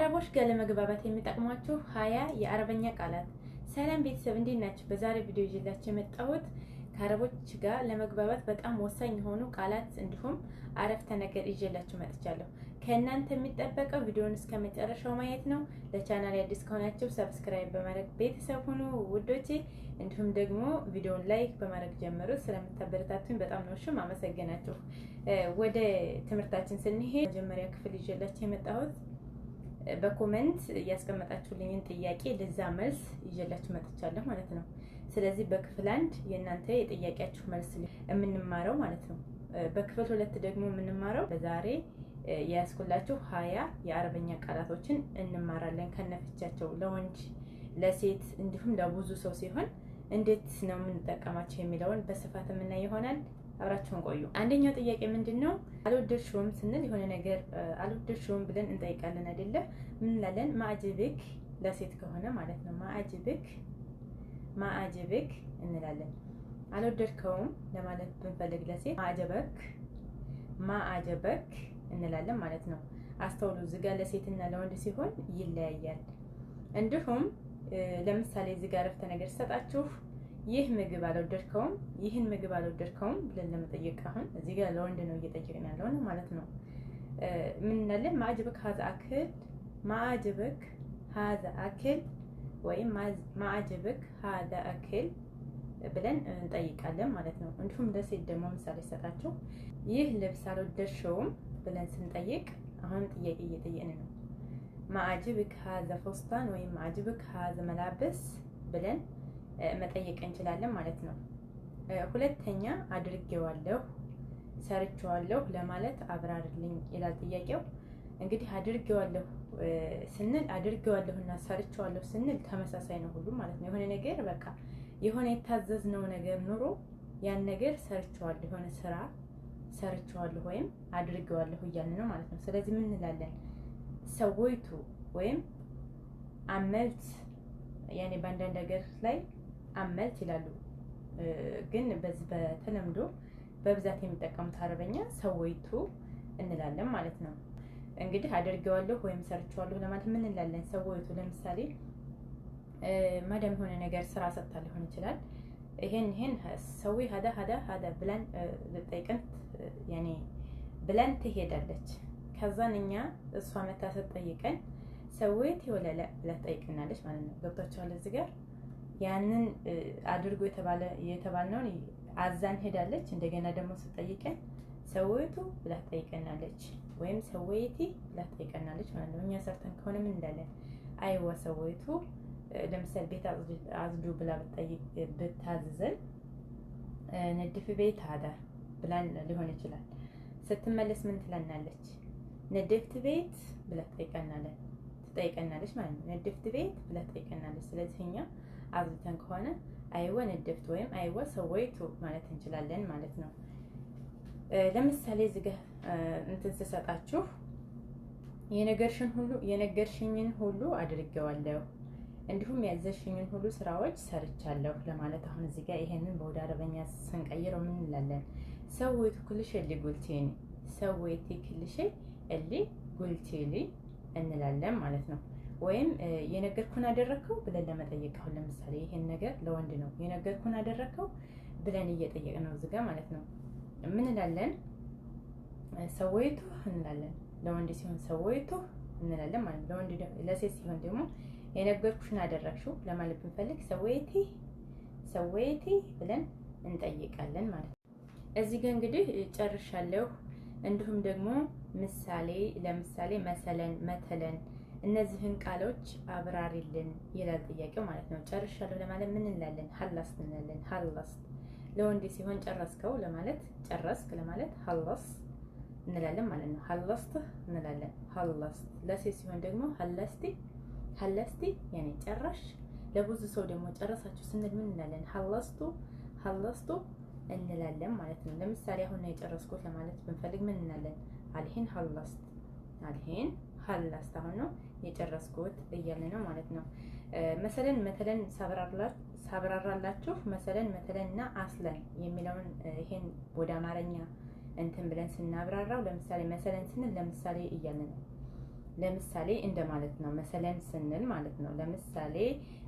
ከአረቦች ጋር ለመግባባት የሚጠቅሟችሁ 20 የአረበኛ ቃላት። ሰላም ቤተሰብ እንዴት ናችሁ? በዛሬ ቪዲዮ ይዤላችሁ የመጣሁት ከአረቦች ጋር ለመግባባት በጣም ወሳኝ የሆኑ ቃላት እንዲሁም አረፍተ ነገር ይዤላችሁ መጥቻለሁ። ከእናንተ የሚጠበቀው ቪዲዮውን እስከ መጨረሻው ማየት ነው። ለቻናል አዲስ ከሆናችሁ ሰብስክራይብ በማድረግ ቤተሰብ ሁኑ ውዶቼ። እንዲሁም ደግሞ ቪዲዮውን ላይክ በማድረግ ጀምሩ። ስለምታበረታቱኝ በጣም ነው እሺ ማመሰግናችሁ። ወደ ትምህርታችን ስንሄድ መጀመሪያ ክፍል ይዤላችሁ የመጣሁት በኮሜንት ያስቀመጣችሁልኝን ጥያቄ ለዛ መልስ ይዤላችሁ መጥቻለሁ ማለት ነው። ስለዚህ በክፍል 1 የእናንተ የጥያቄያችሁ መልስ የምንማረው ማለት ነው። በክፍል 2 ደግሞ የምንማረው በዛሬ ያስኩላችሁ 20 የአረበኛ ቃላቶችን እንማራለን ከነፍቻቸው ለወንድ ለሴት እንዲሁም ለብዙ ሰው ሲሆን እንዴት ነው የምንጠቀማቸው የሚለውን በስፋት የምናይ ይሆናል። አብራችሁን ቆዩ። አንደኛው ጥያቄ ምንድነው? አልወደድሽውም ስንል የሆነ ነገር አልወደድሽውም ብለን እንጠይቃለን አይደለ? ምን እንላለን? ማዕጅብክ ለሴት ከሆነ ማለት ነው። ማዕጅብክ እንላለን። አልወደድከውም ለማለት ብንፈልግ ለሴት ማዕጀበክ እንላለን ማለት ነው። አስተውሉ፣ እዚህ ጋር ለሴትና ለወንድ ሲሆን ይለያያል። እንዲሁም ለምሳሌ እዚህ ጋር አረፍተ ነገር ሰጣችሁ ይህ ምግብ አልወደድከውም፣ ይህን ምግብ አልወደድከውም ብለን ለመጠየቅ አሁን እዚህ ጋር ለወንድ ነው እየጠየቅን ያለው ማለት ነው። ምን እንላለን? ማዕጅብክ ሀዛ አክል ወይም ማዕጅብክ ሀዛ አክል ብለን እንጠይቃለን ማለት ነው። እንዲሁም ለሴት ደግሞ ምሳሌ ሰጣችሁ ይህ ልብስ አልወደድሽውም ብለን ስንጠይቅ አሁን ጥያቄ እየጠየቅን ነው። ማዕጅብክ ሀዛ ፎስታን ወይም ማዕጅብክ ሀዛ መላበስ ብለን መጠየቅ እንችላለን ማለት ነው። ሁለተኛ አድርጌዋለሁ ሰርቼዋለሁ ለማለት አብራርልኝ ይላል ጥያቄው። እንግዲህ አድርጌዋለሁ ስንል አድርጌዋለሁና ሰርቼዋለሁ ስንል ተመሳሳይ ነው ሁሉም ማለት ነው። የሆነ ነገር በቃ የሆነ የታዘዝነው ነገር ኑሮ ያን ነገር ሰርቼዋለሁ፣ የሆነ ስራ ሰርቼዋለሁ ወይም አድርጌዋለሁ እያልን ነው ማለት ነው። ስለዚህ ምን እንላለን? ሰወይቱ ወይም አመልት ያኔ በአንዳንድ ነገር ላይ አመልት ይላሉ፣ ግን በዚህ በተለምዶ በብዛት የሚጠቀሙት አረበኛ ሰወይቱ እንላለን ማለት ነው። እንግዲህ አድርጌዋለሁ ወይም ሰርቼዋለሁ ለማለት ምን እንላለን? ሰወይቱ ለምሳሌ ማዳም የሆነ ነገር ስራ ሰጥታ ሊሆን ይችላል። ይሄን ሰዊ ሀዳ ብለን ልጠይቀን ያኔ ብለን ትሄዳለች። ከዛን እኛ እሷ መታ ስትጠይቀን ሰዊት ይወለለ ብላ ትጠይቀናለች ማለት ነው። ገብታችኋል? እዚህ ጋር ያንን አድርጎ የተባልነውን አዛን ሄዳለች። እንደገና ደግሞ ስትጠይቀን ሰዊቱ ብላ ትጠይቀናለች ወይም ሰዊቲ ብላ ትጠይቀናለች ማለት ነው። እኛ ሰርተን ከሆነ ምን እንዳለን? አይዋ ሰዊቱ ለምሳሌ ቤት አጽዱ ብላ ብታዝዘን ነድፍ ቤት አዳ ብላን ሊሆን ይችላል። ስትመለስ ምን ትለናለች? ነድፍት ቤት ብላ ትጠይቀናለች ማለት ነው። ነድፍት ቤት ብላ ትጠይቀናለች። ስለዚህ እኛ አብዝተን ከሆነ አይወ ነድፍት ወይም አይወ ሰወይቱ ማለት እንችላለን ማለት ነው። ለምሳሌ እዚህ ጋር እንትን ስሰጣችሁ የነገርሽኝን ሁሉ አድርጌዋለሁ እንዲሁም ያዘሽኝን ሁሉ ስራዎች ሰርቻለሁ ለማለት አሁን እዚህ ጋር ይሄንን በወደ አረበኛ ስንቀይረው ምን እንላለን? ሰወይቱ ኩልሽ እሊ ጉልቴኒ ሰወይቲ ኩልሽ እሊ ጉልቴሊ እንላለን ማለት ነው። ወይም የነገርኩን አደረከው ብለን ለመጠየቅ አሁን ለምሳሌ ይሄን ነገር ለወንድ ነው የነገርኩን አደረከው ብለን እየጠየቅ ነው እዚህ ጋር ማለት ነው። ምን እንላለን? ሰወይቱ እንላለን። ለወንድ ሲሆን ሰወይቱ እንላለን ማለት ነው። ለወንድ ለሴት ሲሆን ደግሞ የነገርኩሽን አደረግሽው ለማለት ብንፈልግ ሰወይቲ ብለን እንጠይቃለን ማለት ነው። እዚህ ጋር እንግዲህ ጨርሻለሁ። እንዲሁም ደግሞ ምሳሌ ለምሳሌ መተለን እነዚህን ቃሎች አብራሪልን ይላል ጥያቄው ማለት ነው። ጨርሻለሁ ለማለት ምን እንላለን? ሀላስት እንላለን። ሀላስት ለወንድ ሲሆን ጨረስከው ለማለት ጨረስክ ለማለት ሀላስ እንላለን ማለት ነው። ሀላስት እንላለን። ሀላስት ለሴት ሲሆን ደግሞ ሀላስቲ ያኔ ጨራሽ። ለብዙ ሰው ደግሞ ጨረሳችሁ ስንል ምን እንላለን? ሀላስቱ እንላለን ማለት ነው። ለምሳሌ አሁን ነው የጨረስኩት ለማለት ብንፈልግ ምን እንላለን? አልሂን ሀላስት አሁን ነው የጨረስኩት እያለ ነው ማለት ነው። መተለን ሳብራራላችሁ መተለን እና አስለን የሚለውን ይሄን ወደ አማርኛ እንትን ብለን ስናብራራው ለምሳሌ መሰለን ስንል ለምሳሌ እያለ ነው። ለምሳሌ እንደማለት ነው። መሰለን ስንል ማለት ነው። ለምሳሌ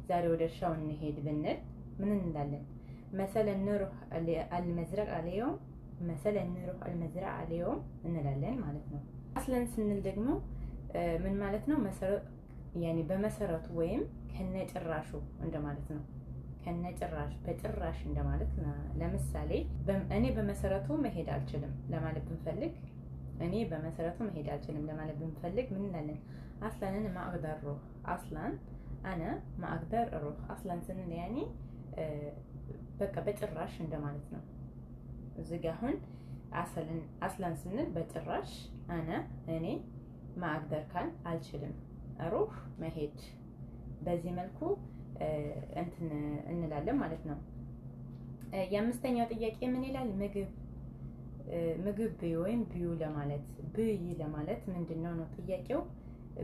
ዛሬ ወደ እርሻው እንሄድ ብንል ምን እንላለን? መሰለን ንሩህ አልመዝረዕ አልየውም፣ መሰለን ንሩህ አልመዝረዕ አልየውም እንላለን ማለት ነው። አስለን ስንል ደግሞ ምን ማለት ነው? ያኔ በመሰረቱ ወይም ከነጭራሹ እንደማለት ነው። ከነጭራሽ በጭራሽ እንደማለት። ለምሳሌ እኔ በመሰረቱ መሄድ አልችልም ለማለት ብንፈልግ እኔ በመሰረቱ መሄድ አልችልም ለማለት ብንፈልግ ምን እንላለን? አስላንን ማቅደር ሩህ፣ አስላን አነ ማቅደር ሩህ። አስላን ስንል ያኔ በቃ በጭራሽ እንደማለት ነው። እዚህ ጋር አሁን አስላን ስንል በጭራሽ፣ አነ እኔ፣ ማቅደር ካል አልችልም፣ ሩህ መሄድ። በዚህ መልኩ እንትን እንላለን ማለት ነው። የአምስተኛው ጥያቄ ምን ይላል? ምግብ ብይ ወይም ብዩ ለማለት ብይ ለማለት ምንድነው ነው ጥያቄው።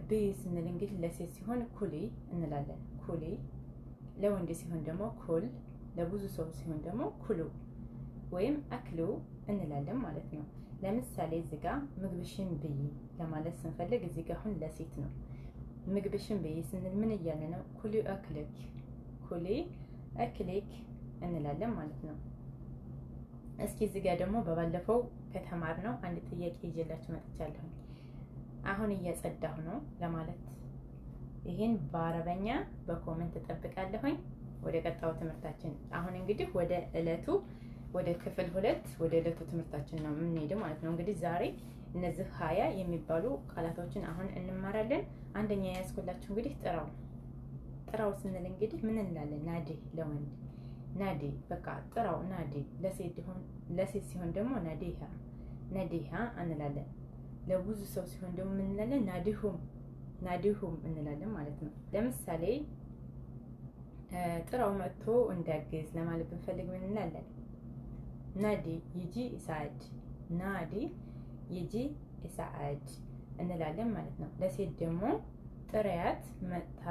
ብይ ስንል እንግዲህ ለሴት ሲሆን ኩሊ እንላለን፣ ኩሊ። ለወንድ ሲሆን ደግሞ ኩል፣ ለብዙ ሰው ሲሆን ደግሞ ኩሉ ወይም አክሉ እንላለን ማለት ነው። ለምሳሌ እዚህ ጋር ምግብሽን ብይ ለማለት ስንፈልግ እዚህ ጋር አሁን ለሴት ነው። ምግብሽን ብይ ስንል ምን እያለ ነው? ኩሊ አክልክ፣ ኩሊ አክልክ እንላለን ማለት ነው። እስኪ እዚህ ጋር ደግሞ በባለፈው ከተማርነው አንድ ጥያቄ ይዤላችሁ መጥቻለሁ። አሁን እያጸዳሁ ነው ለማለት ይሄን በአረበኛ በኮሜንት እጠብቃለሁኝ። ወደ ቀጣዩ ትምህርታችን አሁን እንግዲህ ወደ ክፍል 2 ወደ ዕለቱ ትምህርታችን ነው የምንሄደው ማለት ነው። እንግዲህ ዛሬ እነዚህ 20 የሚባሉ ቃላቶችን አሁን እንማራለን። አንደኛ ያስኩላችሁ እንግዲህ ጥራው ስንል እንግዲህ ምን እንላለን? ናዲ ለወንድ ናዲ፣ በቃ ጥራው ናዲ። ለሴት ሲሆን ደግሞ ናዲሃ እንላለን። ለብዙ ሰው ሲሆን ደግሞ ምን እንላለን? ናዲሁም እንላለን ማለት ነው። ለምሳሌ ጥራው መጥቶ እንዳግዝ ለማለት ብንፈልግ ምን እንላለን? ናዲ ይጂ ኢሳድ፣ ናዲ ይጂ ኢሳድ እንላለን ማለት ነው። ለሴት ደግሞ ጥሪያት መጥታ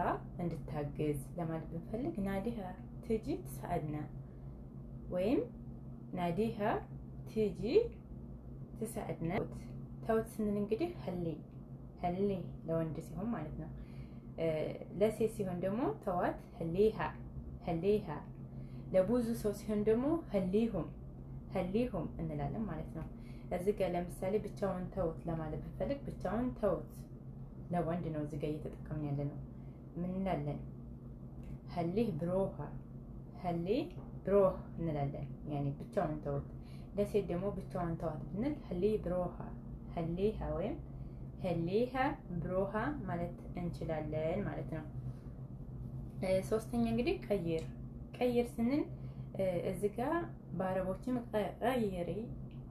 እንድታግዝ ለማለት ብንፈልግ ናዲሃ ትጂ ትሳዕድና ወይም ናዲሃ ትጂ ትሳዕድና። ተውት ስንል እንግዲህ ህሊ ለወንድ ሲሆን ማለት ነው። ለሴት ሲሆን ደግሞ ተዋት ህሊሃ። ለብዙ ሰው ሲሆን ደግሞ ህሊሁም እንላለን ማለት ነው። እዚህ ጋር ለምሳሌ ብቻውን ተውት ለማለት ብንፈልግ ብቻውን ተውት ለወንድ ነው እዚህ ጋር እየተጠቀምን ያለ ነው። ምን እንላለን? ህሊህ ብሮህ እንላለን። ያኔ ብቻውን ተውት። ለሴት ደግሞ ብቻውን ተዋት ብንል ህሊሃ ወይም ህሊሃ ብሮሃ ማለት እንችላለን ማለት ነው። ሶስተኛ እንግዲህ ቀይር ስንል እዚህ ጋር በአረቦችም ቀይሪ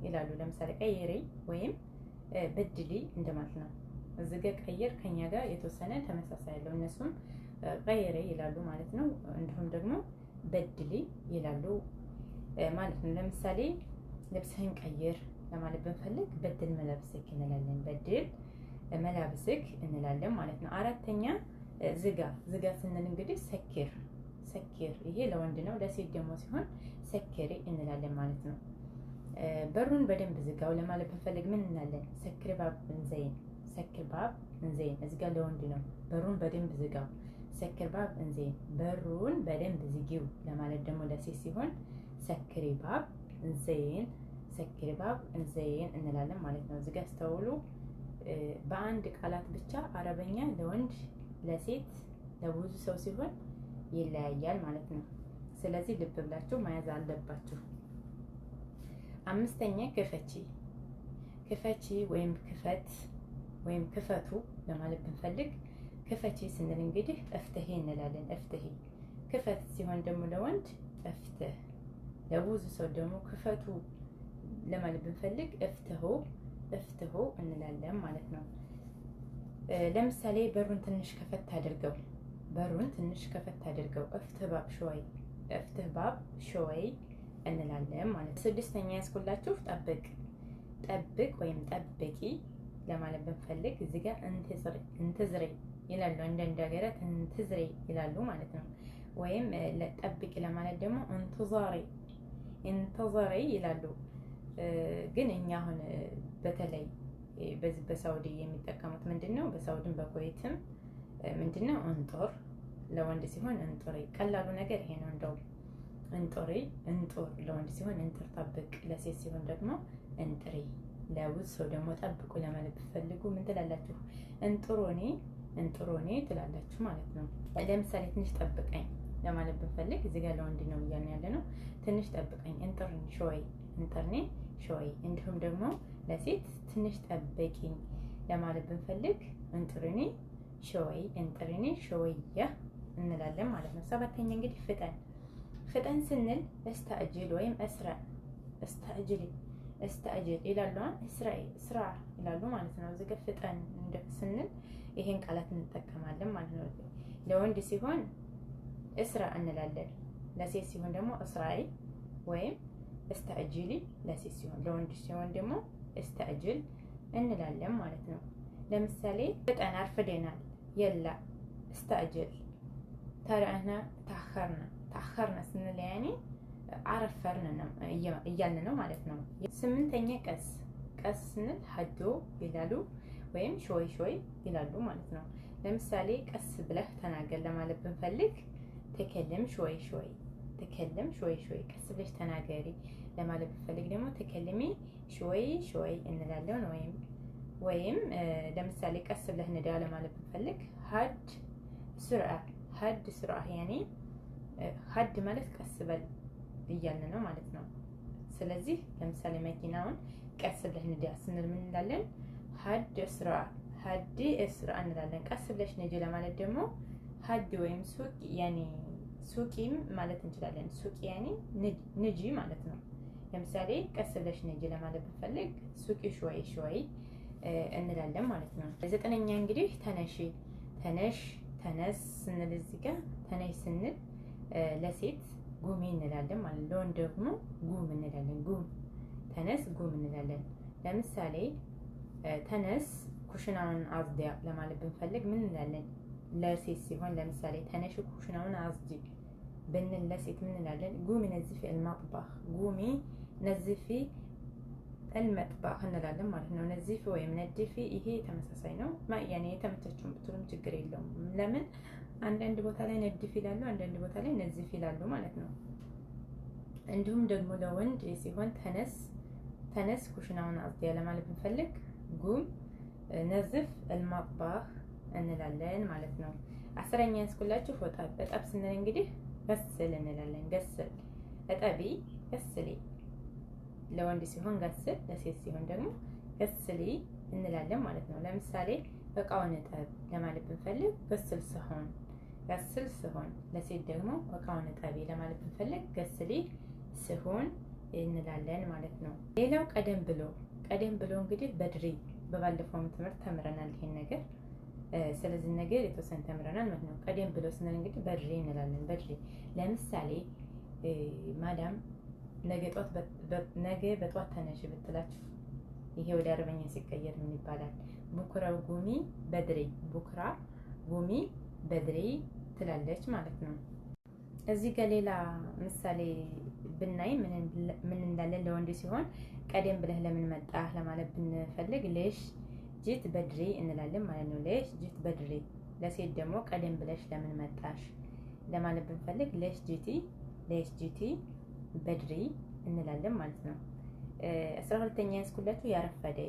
ይላሉ። ለምሳሌ ቀይሪ ወይም በድሊ እንደማለት ነው። እዚህ ጋር ቀይር ከኛ ጋር የተወሰነ ተመሳሳይ ያለው እነሱም ቀይሪ ይላሉ ማለት ነው። እንዲሁም ደግሞ በድሊ ይላሉ ማለት ነው። ለምሳሌ ልብስህን ቀይር ለማለት ብንፈልግ በድል መላብስክ እንላለን። በድል መላብስክ እንላለን ማለት ነው። አራተኛ ዝጋ ስንል እንግዲህ ሰኪር፣ ይሄ ለወንድ ነው። ለሴት ደግሞ ሲሆን ሰኪሪ እንላለን ማለት ነው። በሩን በደንብ ዝጋው ለማለት ብንፈልግ ምን እንላለን? ሰክር ባብ እንዘይን፣ እዚህ ጋር ለወንድ ነው። በሩን በደንብ ዝጋው፣ ሰክር ባብ እንዘይን፣ በሩን በደንብ ዝጊው ለማለት ደግሞ ለሴት ሲሆን ሰክሪ ባብ እንዘይን እንላለን ማለት ነው። እዚህ ጋር አስተውሉ። በአንድ ቃላት ብቻ አረበኛ ለወንድ ለሴት ለብዙ ሰው ሲሆን ይለያያል ማለት ነው። ስለዚህ ልብ ብላችሁ መያዝ አለባችሁ። አምስተኛ ክፈቺ ወይም ክፈቱ ለማለት ብንፈልግ ክፈቺ ስንል እንግዲህ እፍትሄ እንላለን። እፍትሄ ክፈት ሲሆን ደግሞ ለወንድ እፍትህ፣ ለብዙ ሰው ደግሞ ክፈቱ ለማለት ብንፈልግ እፍትሁ እንላለን ማለት ነው። ለምሳሌ በሩን ትንሽ ከፈት አድርገው፣ እፍትህ ባብ ሾይ እንላለን ማለት ነው። ስድስተኛ ያስኩላችሁ ጠብቅ ወይም ጠብቂ ለማለት ብንፈልግ እዚህ ጋር እንትዝሪ ይላሉ። አንዳንድ ሀገራት እንትዝሪ ይላሉ ማለት ነው። ወይም ጠብቂ ለማለት ደግሞ እንትዛሪ ይላሉ። ግን እኛ አሁን በተለይ በዚህ በሳውዲ የሚጠቀሙት ምንድነው? በሳውዲም በኩዌትም ምንድነው? እንጦር ለወንድ ሲሆን እንጦሪ። ቀላሉ ነገር ይሄ ነው። እንደው እንጦሪ እንጦር ለወንድ ሲሆን እንጥር ጠብቅ፣ ለሴት ሲሆን ደግሞ እንጥሪ። ለብዙ ሰው ደግሞ ጠብቁ ለማለት ብትፈልጉ ምን ትላላችሁ? እንጥሮኔ ትላላችሁ ማለት ነው። ለምሳሌ ትንሽ ጠብቀኝ ለማለት ብንፈልግ እዚህ ጋር ለወንድ ነው እያልን ያለ ነው። ትንሽ ጠብቀኝ እንጥርኒ ሾይ፣ እንጥርኔ ሾይ። እንዲሁም ደግሞ ለሴት ትንሽ ጠብቂኝ ለማለት ብንፈልግ እንጥርኔ ሾይ፣ እንጥርኔ ሾያ እንላለን ማለት ነው። ሰባተኛ እንግዲህ ፍጠን ስንል እስተእጅል ወይም እስተእጅል ይላሉ። ስራ ይላሉ ማለት ነው። እዚህ ጋር ፍጠን ስንል ይሄን ቃላት እንጠቀማለን ማለት ነው። ለወንድ ሲሆን እስራ እንላለን፣ ለሴት ሲሆን ደግሞ እስራይ ወይም እስተእጅሊ ለሴት ሲሆን፣ ለወንድ ሲሆን ደግሞ እስተእጅል እንላለን ማለት ነው። ለምሳሌ ፍጠን አርፍደናል፣ የላ እስተእጅል። ተረአና ተአኸርና ስንል ያኔ አረፈርን ነው እያልን ነው ማለት ነው። ስምንተኛ ቀስ ስንል ሀዶ ይላሉ ወይም ሾይ ይላሉ ማለት ነው። ለምሳሌ ቀስ ብለህ ተናገር ለማለት ብንፈልግ ተከለም ሾይ፣ ቀስ ብለሽ ተናገሪ ለማለት ብንፈልግ ደግሞ ተከልሚ ሾይ እንላለን። ወይም ለምሳሌ ቀስ ብለህ ንዳ ለማለት ብንፈልግ ሀድ ስርዓ ያኔ ሀድ ማለት ቀስ በል እያልን ነው ማለት ነው። ስለዚህ ለምሳሌ መኪናውን ቀስ ብለህ ንዳ ስንል ምን እንላለን? ሀድ እስራ እንላለን። ቀስ ብለሽ ንጂ ለማለት ደግሞ ሀድ ወይም ሱቅ ያኔ ሱቂም ማለት እንችላለን። ሱቅ ያኔ ንጂ ማለት ነው። ለምሳሌ ቀስ ብለሽ ንጂ ለማለት ብንፈልግ ሱቂ ሾይ እንላለን ማለት ነው። ዘጠነኛ እንግዲህ ተነስ ስንል እዚህ ጋር ተነሽ ስንል ለሴት ጉሚ እንላለን ማለት ነው። ለወንድ ደግሞ ጉም እንላለን። ተነስ ጉም እንላለን። ለምሳሌ ተነስ ኩሽናውን አጽዳ ለማለት ብንፈልግ ምን እንላለን? ለሴት ሲሆን ለምሳሌ ተነሽ ኩሽናውን አጽጂ ብንል ለሴት ምን እንላለን? ጉሚ ነዝፊ المطبخ እንላለን ማለት ነው። ነዚፊ ወይም ነድፊ ይሄ ተመሳሳይ ነው። ያኔ የተመቻችሁን ብትሉም ችግር የለውም። ለምን አንዳንድ ቦታ ላይ ነድፊ ይላሉ፣ አንዳንድ ቦታ ላይ ነዚፊ ይላሉ ማለት ነው። እንዲሁም ደግሞ ለወንድ ሲሆን ተነስ ኩሽናውን አጽዳ ለማለት ብንፈልግ ጉም ነዝፍ المطبخ እንላለን ማለት ነው። አስረኛ ያስኩላችሁ እጠብ ስንል እንግዲህ ገስል እንላለን። እጠቢ ገስሊ ለወንድ ሲሆን ገስል፣ ለሴት ሲሆን ደግሞ ገስሊ እንላለን ማለት ነው። ለምሳሌ እቃውን እጠብ ለማለት ብንፈልግ ገስል ስሆን፣ ለሴት ደግሞ እቃውን እጠቢ ለማለት ብንፈልግ ገስሊ ስሆን እንላለን ማለት ነው። ሌላው ቀደም ብሎ እንግዲህ በድሪ በባለፈው ትምህርት ተምረናል ይሄን ነገር። ስለዚህ ነገር የተወሰነ ተምረናል ማለት ነው። ቀደም ብሎ ስንል እንግዲህ በድሪ እንላለን። በድሪ ለምሳሌ ማዳም ነገ በጧት ተነሽ ብትላችሁ ይሄ ወደ አረበኛ ሲቀየር ምን ይባላል? ቡክራ ጉሚ በድሪ ትላለች ማለት ነው። እዚህ ጋር ሌላ ምሳሌ ብናይ ምን እንዳለን ለወንድ ሲሆን ቀደም ብለህ ለምን መጣህ ለማለት ብንፈልግ ሌሽ ጂት በድሪ እንላለን ማለት ነው። ሌሽ ጂት በድሪ። ለሴት ደግሞ ቀደም ብለሽ ለምን መጣሽ ለማለት ብንፈልግ ሌሽ ጂቲ በድሪ እንላለን ማለት ነው። 12ኛ ያስኩላችሁ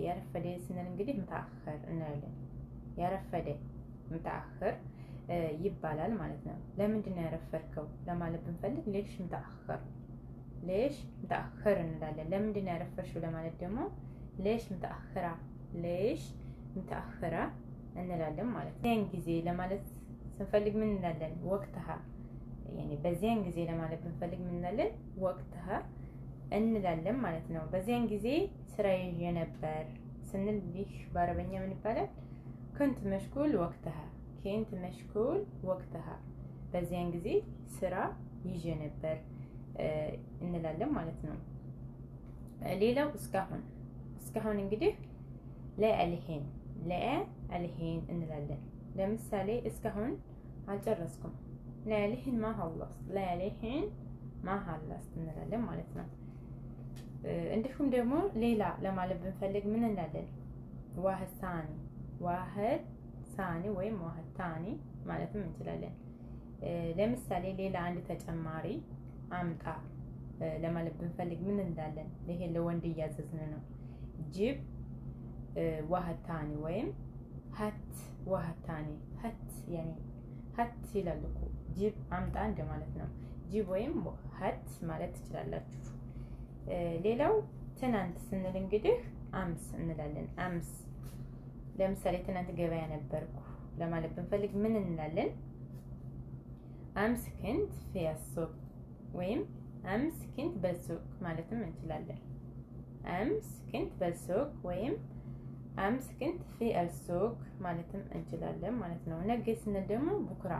ያረፈደ ስንል እንግዲህ ምታአኸር እንላለን። ያረፈደ ምታአኸር ይባላል ማለት ነው። ለምንድን ነው ያረፈርከው ለማለት ብንፈልግ ሌሽ ምታአኸር እንላለን። ለምንድን ነው ያረፈርሽው ለማለት ደግሞ ሌሽ ምታአኸራ እንላለን ማለት ነው። ያን ጊዜ ለማለት ስንፈልግ ምን እንላለን? ወቅትሃ ያኔ በዚያን ጊዜ ለማለት ብንፈልግ ምን እንላለን? ወቅትሃ እንላለን ማለት ነው። በዚያን ጊዜ ስራ ይዤ ነበር ስንል ይህ በአረበኛ ምን ይባላል? ኩንት መሽጉል ወቅትሃ በዚያን ጊዜ ስራ ይዤ ነበር እንላለን ማለት ነው። ሌላው እስካሁን እንግዲህ ለአልሄን እንላለን። ለምሳሌ እስካሁን አልጨረስኩም፣ ለአልሄን ማሃላስ እንላለን ማለት ነው። እንዲሁም ደግሞ ሌላ ለማለት ብንፈልግ ምን እንላለን? ዋህድ ሳኒ፣ ዋህድ ሳኒ ወይም ዋህድ ታኒ ማለትም እንችላለን። ለምሳሌ ሌላ አንድ ተጨማሪ አምጣ ለማለት ብንፈልግ ምን እንዳለን? ይሄ ለወንድ እያዘዝን ነው። ጂብ ዋህድ ታኒ ወይም ሀት ዋህድ ታኒ። ሀት ያኔ ሀት ይላል እኮ ጂብ አምጣ እንደማለት ነው። ጂብ ወይም ሀት ማለት ትችላላችሁ። ሌላው ትናንት ስንል እንግዲህ አምስ እንላለን። አምስ ለምሳሌ ትናንት ገበያ ነበርኩ ለማለት ብንፈልግ ምን እንላለን? አምስ ክንት ፊ አሱቅ ወይም አምስ ክንት በሱቅ ማለትም እንችላለን። አምስ ክንት በሱቅ ወይም አምስ ክንት ፊ አልሱቅ ማለትም እንችላለን ማለት ነው። ነገ ስንል ደግሞ ቡክራ፣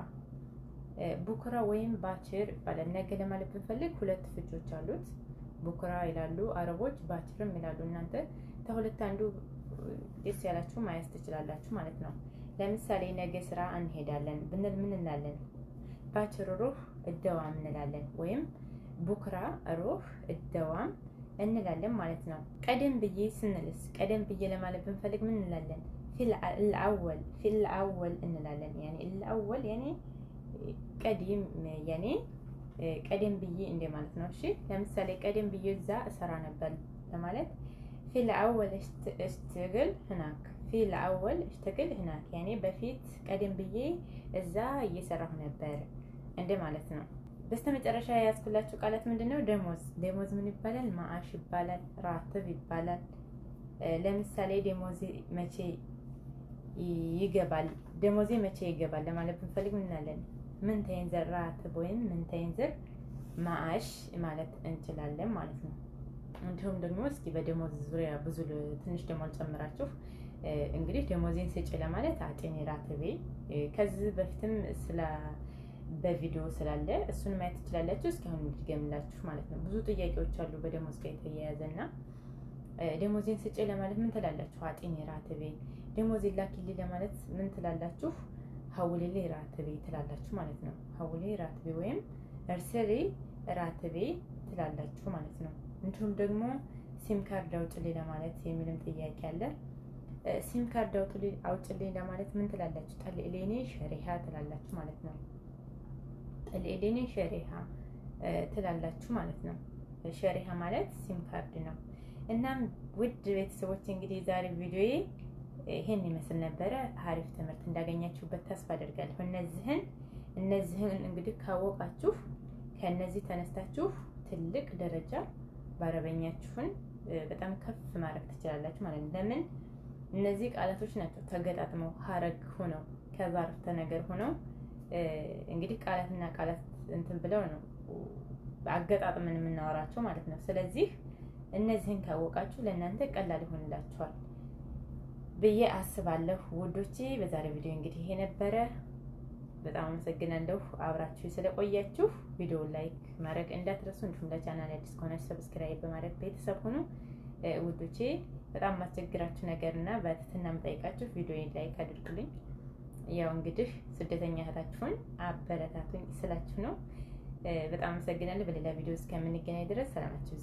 ቡክራ ወይም ባችር ይባላል። ነገ ለማለት ብንፈልግ ሁለት ፍቾች አሉት። ቡክራ ይላሉ አረቦች፣ ባችርም ይላሉ። እናንተ ከሁለት አንዱ ደስ ያላችሁ ማየት ትችላላችሁ ማለት ነው። ለምሳሌ ነገ ስራ እንሄዳለን ብንል ምን እንላለን? ባችር ሩህ እደዋም እንላለን ወይም ቡክራ ሩህ እደዋም እንላለን ማለት ነው። ቀደም ብዬ ስንልስ ቀደም ብዬ ለማለት ብንፈልግ ምን እንላለን? ፊል አወል እንላለን። ያኔ الأول ያኔ ቀዲም ያኔ ቀደም ብዬ እንደ ማለት ነው። እሺ ለምሳሌ ቀደም ብዬ እዛ እሰራ ነበር ለማለት ፊል አወል እሽተግል ህናክ፣ ፊል አወል እሽተግል ህናክ ያኔ በፊት ቀደም ብዬ እዛ እየሰራሁ ነበር እንደ ማለት ነው። በስተመጨረሻ ያስኩላችሁ ቃላት ምንድነው? ደሞዝ። ደሞዝ ምን ይባላል? ማአሽ ይባላል፣ ራትብ ይባላል። ለምሳሌ ደሞዝ መቼ ይገባል፣ ደሞዜ መቼ ይገባል ለማለት ብንፈልግ ምን እንላለን? ምን ተይንዘር ራትብ ወይም ምን ተይንዘር ማአሽ ማለት እንችላለን ማለት ነው። እንዲሁም ደግሞ እስኪ በደሞዝ ዙሪያ ብዙ ትንሽ ደግሞ አልጨምራችሁ። እንግዲህ ደሞዜን ስጪ ለማለት አጭኔ ራትቤ፣ ከዚህ በፊትም በቪዲዮ ስላለ እሱን ማየት ትችላላችሁ። እስካሁን ልድገምላችሁ ማለት ነው። ብዙ ጥያቄዎች አሉ በደሞዝ ጋር የተያያዘና ደሞዜን ስጪ ለማለት ምን ትላላችሁ? አጭኔ ራትቤ። ደሞዜን ላኪልኝ ለማለት ምን ትላላችሁ? ሀውሌ ራትቤ ትላላችሁ ማለት ነው። ሀውሌ ራትቤ ወይም እርስሪ ራትቤ ትላላችሁ ማለት ነው። እንዲሁም ደግሞ ሲም ካርድ አውጭልኝ ለማለት የሚልም ጥያቄ አለ። ሲም ካርድ አውጭልኝ ለማለት ምን ትላላችሁ? ጠልዕሌኔ ሸሪሃ ትላላችሁ ማለት ነው። ጠልዕሌኔ ሸሪሃ ትላላችሁ ማለት ነው። ሸሪሃ ማለት ሲም ካርድ ነው። እናም ውድ ቤተሰቦች እንግዲህ ዛሬ ቪዲዮዬ ይሄን ይመስል ነበረ። አሪፍ ትምህርት እንዳገኛችሁበት ተስፋ አደርጋለሁ። እነዚህን እንግዲህ ካወቃችሁ ከነዚህ ተነስታችሁ ትልቅ ደረጃ በአረበኛችሁን በጣም ከፍ ማድረግ ትችላላችሁ ማለት ነው። ለምን? እነዚህ ቃላቶች ናቸው ተገጣጥመው ሀረግ ሆነው ከዛ አረፍተ ነገር ሆነው እንግዲህ ቃላትና ቃላት እንትን ብለው ነው አገጣጥመን የምናወራቸው ማለት ነው። ስለዚህ እነዚህን ካወቃችሁ ለእናንተ ቀላል ይሆንላችኋል ብዬ አስባለሁ ውዶቼ። በዛሬ ቪዲዮ እንግዲህ ይሄ ነበረ። በጣም አመሰግናለሁ አብራችሁ ስለቆያችሁ። ቪዲዮ ላይክ ማድረግ እንዳትረሱ፣ እንዲሁም ለቻናል አዲስ ከሆናችሁ ሰብስክራይብ በማድረግ ቤተሰብ ሁኑ ውዶቼ። በጣም ማስቸግራችሁ ነገርና በትህትና የምጠይቃችሁ ቪዲዮዬን ላይክ አድርጉልኝ። ያው እንግዲህ ስደተኛ እህታችሁን አበረታቱኝ ስላችሁ ነው። በጣም አመሰግናለሁ። በሌላ ቪዲዮ እስከምንገናኝ ድረስ ሰላማችሁ